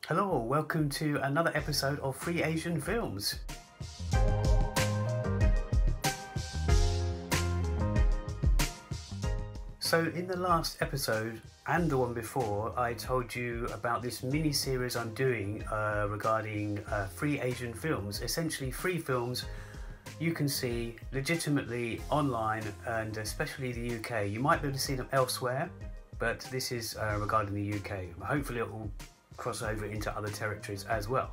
Hello, welcome to another episode of Free Asian Films. So in the last episode and the one before, I told you about this mini-series I'm doing regarding free Asian films, essentially free films you can see legitimately online, and especially the UK. You might be able to see them elsewhere, but this is regarding the UK. Hopefully it will cross over into other territories as well.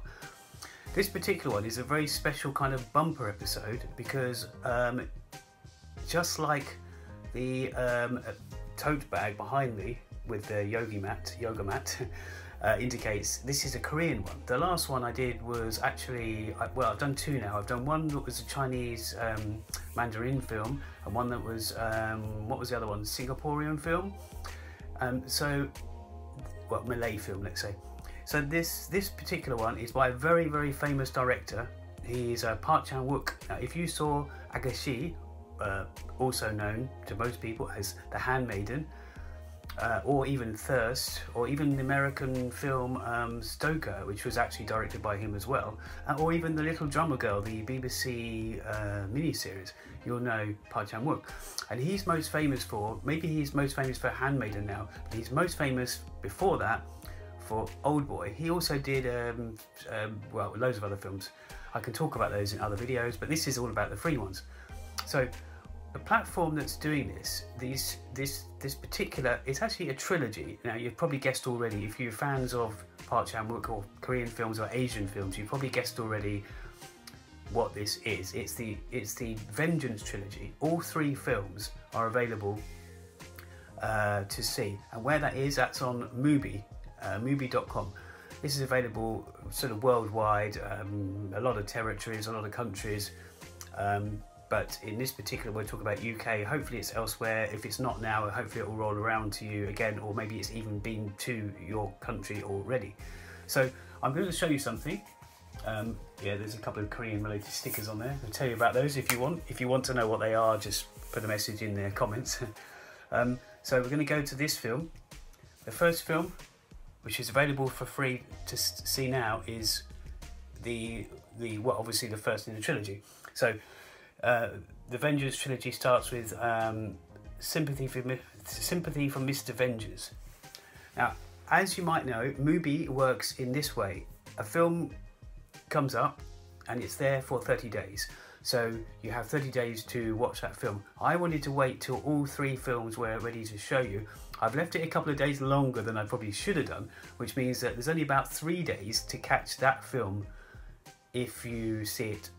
This particular one is a very special kind of bumper episode because just like the tote bag behind me with the yoga mat indicates, this is a Korean one. The last one I did was actually, well, I've done two now. I've done one that was a Chinese Mandarin film, and one that was, what was the other one? Singaporean film. Well, Malay film, let's say. So this particular one is by a very, very famous director. He's Park Chan-Wook. Now, if you saw Agashi, also known to most people as The Handmaiden, or even Thirst, or even the American film Stoker, which was actually directed by him as well, or even The Little Drummer Girl, the BBC miniseries, you'll know Park Chan-Wook. And he's most famous for, maybe he's most famous for Handmaiden now, but he's most famous before that for Oldboy. He also did, well, loads of other films. I can talk about those in other videos, but this is all about the free ones. So the platform that's doing this particular, it's actually a trilogy. Now, you've probably guessed already, if you're fans of Park Chan-Wook or Korean films or Asian films, you've probably guessed already what this is. It's the Vengeance trilogy. All three films are available to see, and where that is, that's on MUBI, MUBI.com. This is available sort of worldwide, a lot of territories, a lot of countries. But in this particular, we're talking about UK. Hopefully it's elsewhere. If it's not now, hopefully it will roll around to you again, or maybe it's even been to your country already. So I'm going to show you something. Yeah, there's a couple of Korean related stickers on there. I'll tell you about those if you want. If you want to know what they are, just put a message in the comments. So we're going to go to this film. The first film, which is available for free to see now, is well, obviously the first in the trilogy. So the Vengeance trilogy starts with Sympathy from Mr. Vengeance. Now, as you might know, MUBI works in this way. A film comes up and it's there for 30 days. So you have 30 days to watch that film. I wanted to wait till all three films were ready to show you. I've left it a couple of days longer than I probably should have done, which means that there's only about 3 days to catch that film if you see it.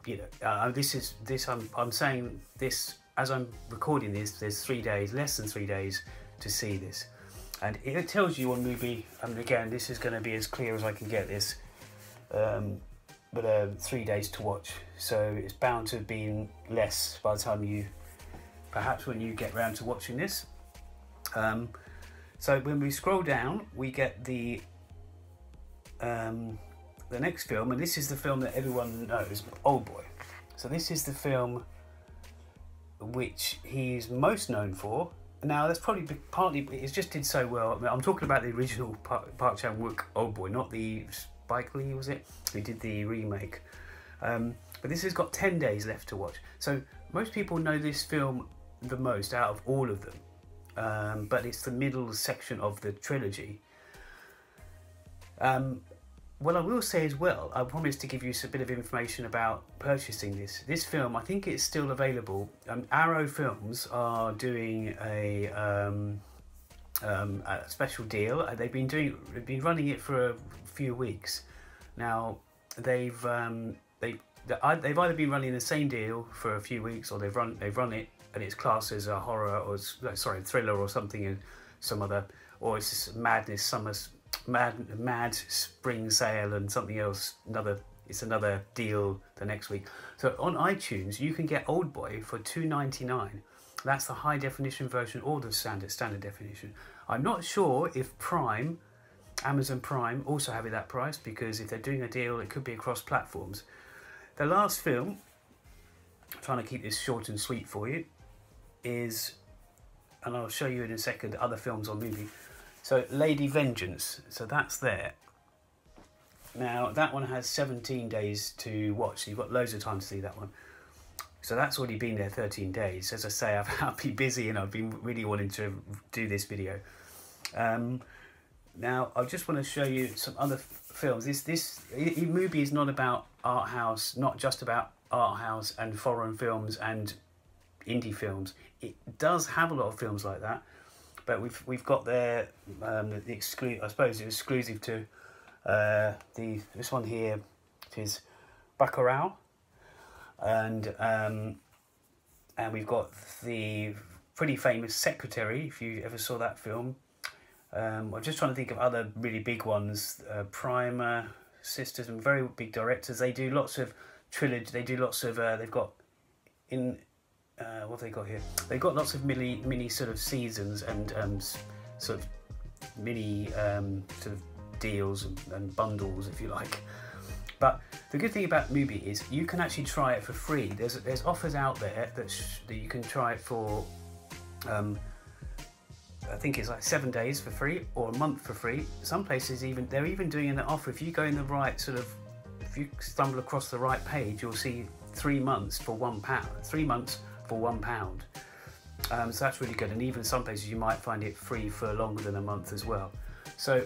You know, I'm saying this as I'm recording this. There's 3 days, less than 3 days to see this, and it tells you on MUBI. And again, this is going to be as clear as I can get this. But 3 days to watch, so it's bound to have been less by the time you, perhaps when you get round to watching this. So when we scroll down, we get the next film, and this is the film that everyone knows, Oldboy. So this is the film which he's most known for. Now, that's probably partly, it just did so well. I mean, I'm talking about the original Park Chan-Wook Oldboy, not the Spike Lee, was it? Who did the remake. But this has got 10 days left to watch. So most people know this film the most out of all of them. But it's the middle section of the trilogy. What I will say as well, I promised to give you a bit of information about purchasing this film. I think it's still available. Arrow Films are doing a special deal. They've been running it for a few weeks now. They've either been running the same deal for a few weeks, or they've run it and it's classed as a horror or thriller or something, and some other, or it's just madness summer. Mad spring sale and something else, it's another deal the next week. So on iTunes you can get Oldboy for $2.99. That's the high definition version or the standard definition. I'm not sure if Amazon Prime also have it that price, because if they're doing a deal it could be across platforms. The last film, I'm trying to keep this short and sweet for you, is, and I'll show you in a second other films on MUBI. So Lady Vengeance, so that's there. Now that one has 17 days to watch, so you've got loads of time to see that one. So that's already been there 13 days. As I say, I've been busy and I've been really wanting to do this video. Now I just want to show you some other films. MUBI is not about art house, not just about art house and foreign films and indie films. It does have a lot of films like that, but we've got there the exclusive. I suppose it's exclusive to this one here, which is Bacurau, and we've got the pretty famous Secretary, if you ever saw that film. I'm just trying to think of other really big ones. Primer, Sisters, and very big directors. They do lots of trilogy. They do lots of. They've got what have they got here? They've got lots of mini sort of seasons and sort of mini sort of deals and bundles, if you like. But the good thing about MUBI is you can actually try it for free. There's offers out there that you can try it for. I think it's like 7 days for free or a month for free. Some places they're even doing an offer. If you go in the right sort of, if you stumble across the right page, you'll see 3 months for £1. 3 months for £1. So that's really good. And even some places you might find it free for longer than a month as well. So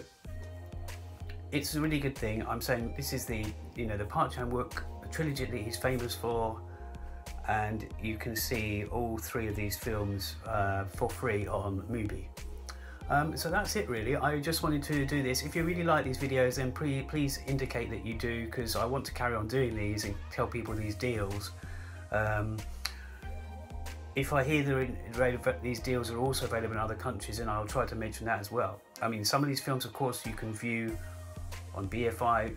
it's a really good thing. I'm saying this is the Park Chan-wook trilogy that he's famous for. And you can see all 3 of these films for free on MUBI. So that's it really. I just wanted to do this. If you really like these videos, then please indicate that you do, because I want to carry on doing these and tell people these deals. If I hear these deals are also available in other countries, then I'll try to mention that as well. I mean, some of these films, of course, you can view on BFI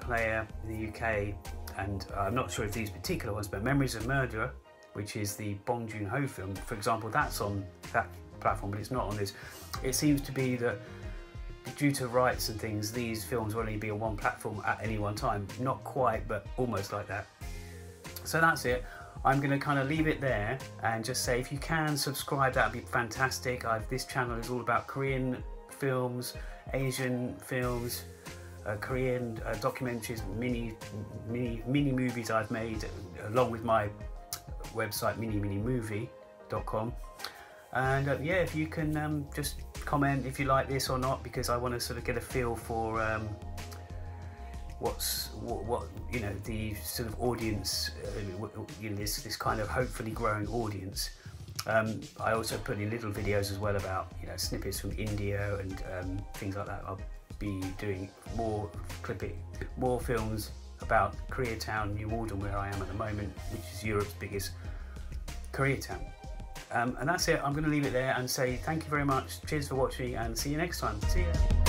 player in the UK. And I'm not sure if these particular ones, but Memories of Murder, which is the Bong Joon-ho film, for example, that's on that platform, but it's not on this. It seems to be that due to rights and things, these films will only be on one platform at any one time. Not quite, but almost like that. So that's it. I'm going to kind of leave it there and just say, if you can subscribe, that would be fantastic. This channel is all about Korean films, Asian films, Korean documentaries, mini movies I've made, along with my website minimovie.com. And yeah, if you can just comment if you like this or not, because I want to sort of get a feel for what the sort of audience, this kind of hopefully growing audience. I also put in little videos as well about snippets from India and things like that. I'll be doing more films about Koreatown, New Malden, where I am at the moment, which is Europe's biggest Koreatown. And that's it. I'm going to leave it there and say thank you very much. Cheers for watching and see you next time. See ya.